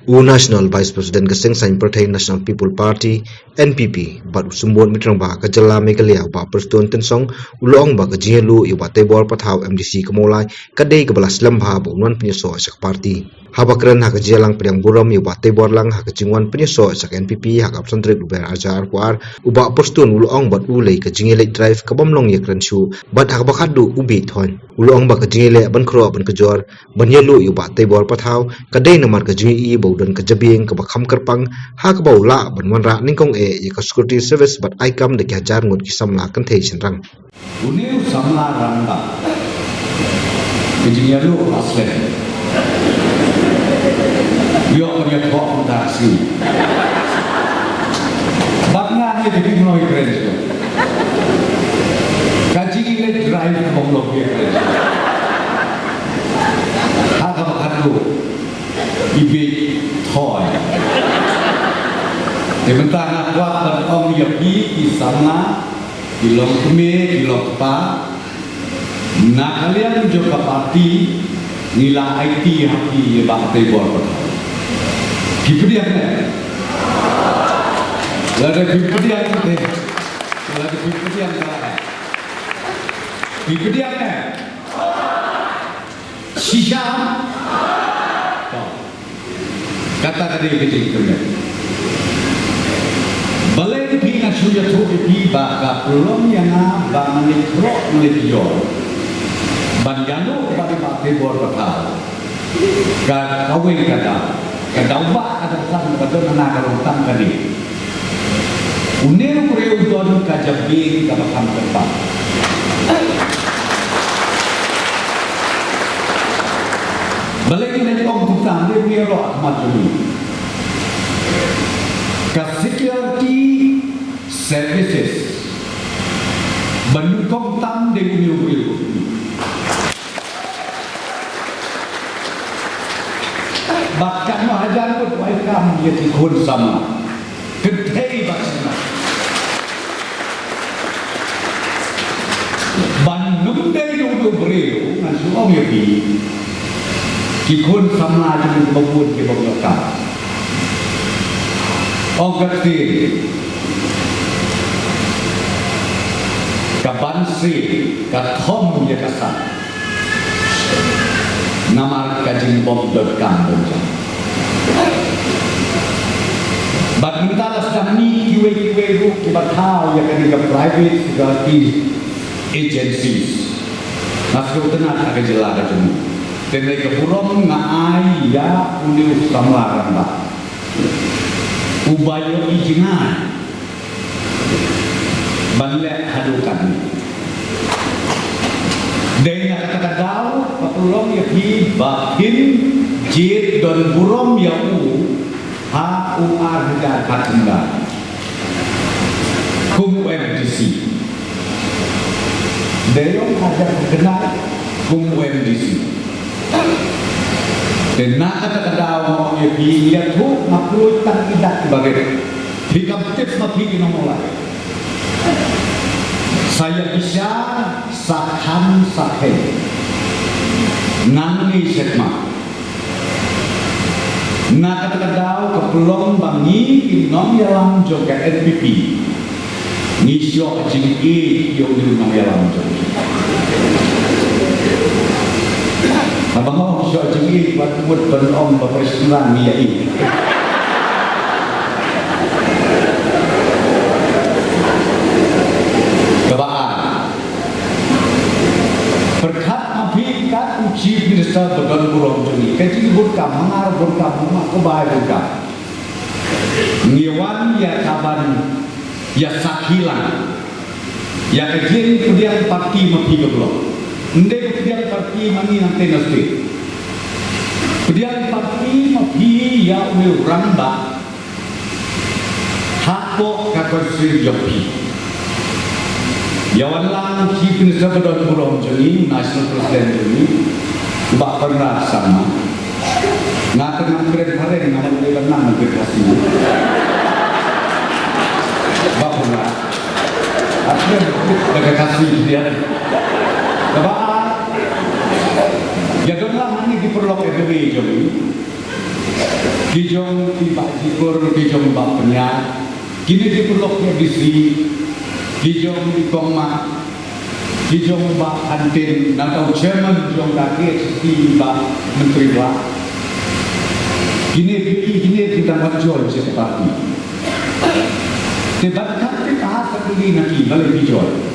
National Vice President Keseng Sain Pertai National People Party NPP bat sumbon mitrang ba ka jala Meghalaya ba Persatuan Tensong ulong ba ka jihelu iwa tebor pathau MDC kemolai kadai ke balas lembha bonwan penyeso asak parti habakran hak jalang pedang buram iwa tebor lang hak jingwan penyeso asak NPP hak absentrik uber ajar kuar uba Persatuan ulong bat ulei ka jingele drive ka bomlong yakran shu bat hak bakadu ubi thon ulong ba ka jingele ban khro ban kejor ban yelu iwa tebor pathau kadai namar ka jingi dan kejabieng ke bakham kerpang ha ke baula banwan ra ningkong ye ka security service bat aikam de khajar ngut kisam la kan thei chenrang uneu samla randa kejialu asle yo nya thok taksi batna ni de no ikren kaji le drive komlok ye ha ka bakadu ibe thoi sebentar nak buat berong yapi di sana di long keme di long pa nak kalian juga parti nila IT hati ye bakte bor gitu dia kan ada gitu dia kan ada gitu dia kan gitu dia kan shisha kata tadi kecil balai pina suya tu di baka pelong yang bangan krok melio banjano pada bate bor bakal ka kawin kada ba ada san pada na karong tam kadi uneu kureu don ka jabi ka bakam kerpa balai ni ong tutang dia punya roh amat dulu ka security services mendukung tam dia punya beliau bahkan mahajan pun welcome dia tikun sama kedai bahasa bandung dari dulu beliau nasi om yapi kikun sama dengan babun ke babaka ogati kabansi kathom ya kasat nama kajing bom berkam berjam bat mentara sedang ni kiwe ru kibatau ya kani ke private security agencies masuk tenat agak jelas ada tenai ke purom ngai ya uniu samlaran ba ubayo ijingan banle hadukan denya kata dau patulong ya hi bahin jid don purom ya ha ar da katunda kum MDC deyong ada kenal kum MDC dan nak kata daw ya biya tu makruh tak tidak sebagai hikam tips mati nomor saya bisa sakhan sakhe nangni setma nak kata daw kepelong bangi inom yalam juga NPP nisyo jingki yo inom yalam juga abang mau soal jemi buat berom berpersilan ni ai kebaan berkat api kat chief minister begal burom jemi kecil burka mengar burka rumah kebai burka ngiwan ya kaban ya sakilan ya kecil kemudian parti mapi keblok ndek kemudian parti mani nanti nasti kemudian parti mapi ya uni randa hako kakonsi yopi yawan lang chief minister bedon burom jeni national president jeni ba pernah sama ngaten keren keren nama dia nang berkasi ba pernah akhirnya berkasi dia ya donlah mani diperlok EBW jom kijong tiba jikur kijong ba penyat kini di pelok ya bisi kijong di kongma kijong ba antin natau chairman kijong kaki di ba menteri ba kini kita macam seperti debat kami kahas sekali nanti malah kijong